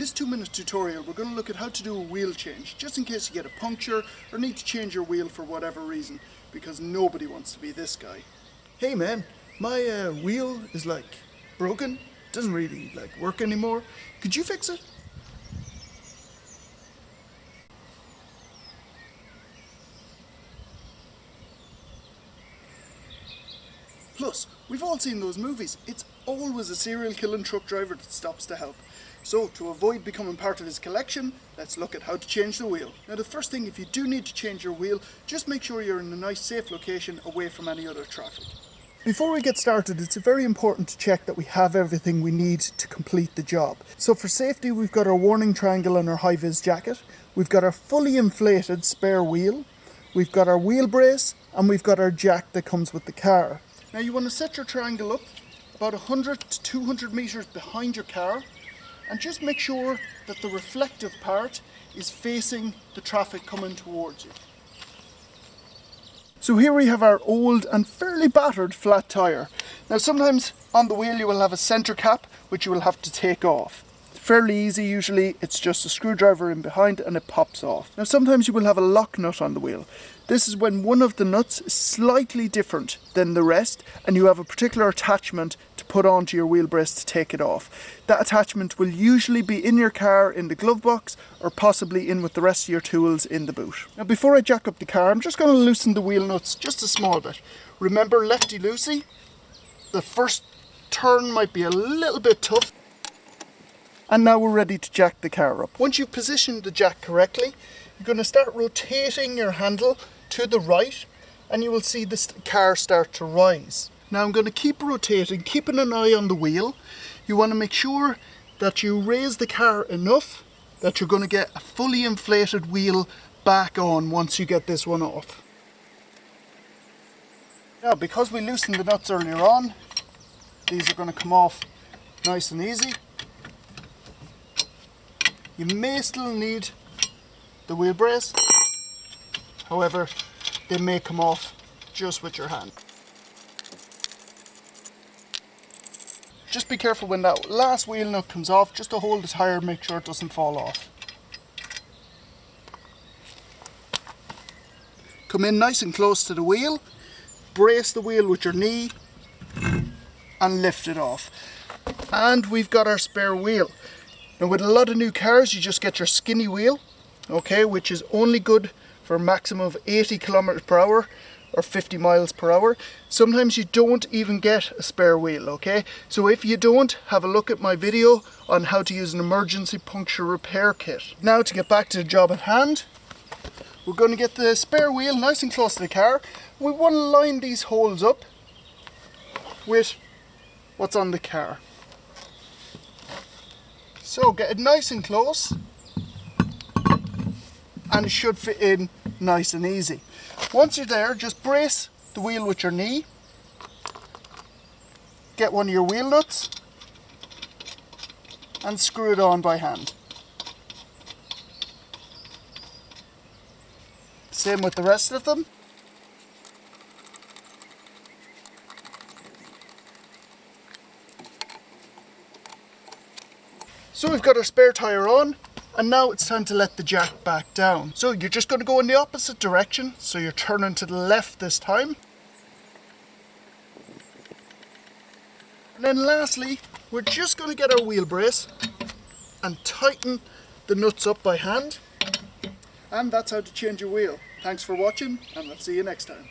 this 2-minute tutorial we're going to look at how to do a wheel change, just in case you get a puncture or need to change your wheel for whatever reason, because nobody wants to be this guy. Hey man, my wheel is like broken, doesn't really work anymore. Could you fix it? Plus, we've all seen those movies. It's always a serial killing truck driver that stops to help. So, to avoid becoming part of his collection, let's look at how to change the wheel. Now the first thing, if you do need to change your wheel, just make sure you're in a nice safe location away from any other traffic. Before we get started, it's very important to check that we have everything we need to complete the job. So for safety, we've got our warning triangle and our high-vis jacket. We've got our fully inflated spare wheel. We've got our wheel brace, and we've got our jack that comes with the car. Now you want to set your triangle up about 100 to 200 meters behind your car, and just make sure that the reflective part is facing the traffic coming towards you. So here we have our old and fairly battered flat tyre. Now sometimes on the wheel you will have a centre cap which you will have to take off. Fairly easy, usually it's just a screwdriver in behind and it pops off. Now sometimes you will have a lock nut on the wheel. This is when one of the nuts is slightly different than the rest and you have a particular attachment to put onto your wheel brace to take it off. That attachment will usually be in your car in the glove box or possibly in with the rest of your tools in the boot. Now before I jack up the car, I'm just going to loosen the wheel nuts just a small bit. Remember, lefty-loosey, the first turn might be a little bit tough. And now we're ready to jack the car up. Once you've positioned the jack correctly, you're going to start rotating your handle to the right and you will see this car start to rise. Now I'm going to keep rotating, keeping an eye on the wheel. You want to make sure that you raise the car enough that you're going to get a fully inflated wheel back on once you get this one off. Now because we loosened the nuts earlier on, these are going to come off nice and easy. You may still need the wheel brace, however, they may come off just with your hand. Just be careful when that last wheel nut comes off, just to hold the tyre and make sure it doesn't fall off. Come in nice and close to the wheel, brace the wheel with your knee and lift it off. And we've got our spare wheel. Now with a lot of new cars you just get your skinny wheel, okay, which is only good for a maximum of 80 kilometers per hour or 50 miles per hour. Sometimes you don't even get a spare wheel, okay? So if you don't, have a look at my video on how to use an emergency puncture repair kit. Now to get back to the job at hand, we're going to get the spare wheel nice and close to the car. We want to line these holes up with what's on the car. So get it nice and close and it should fit in nice and easy. Once you're there, just brace the wheel with your knee, get one of your wheel nuts and screw it on by hand. Same with the rest of them. So we've got our spare tyre on, and now it's time to let the jack back down. So you're just going to go in the opposite direction, so you're turning to the left this time. And then lastly, we're just going to get our wheel brace and tighten the nuts up by hand. And that's how to change your wheel. Thanks for watching, and I'll see you next time.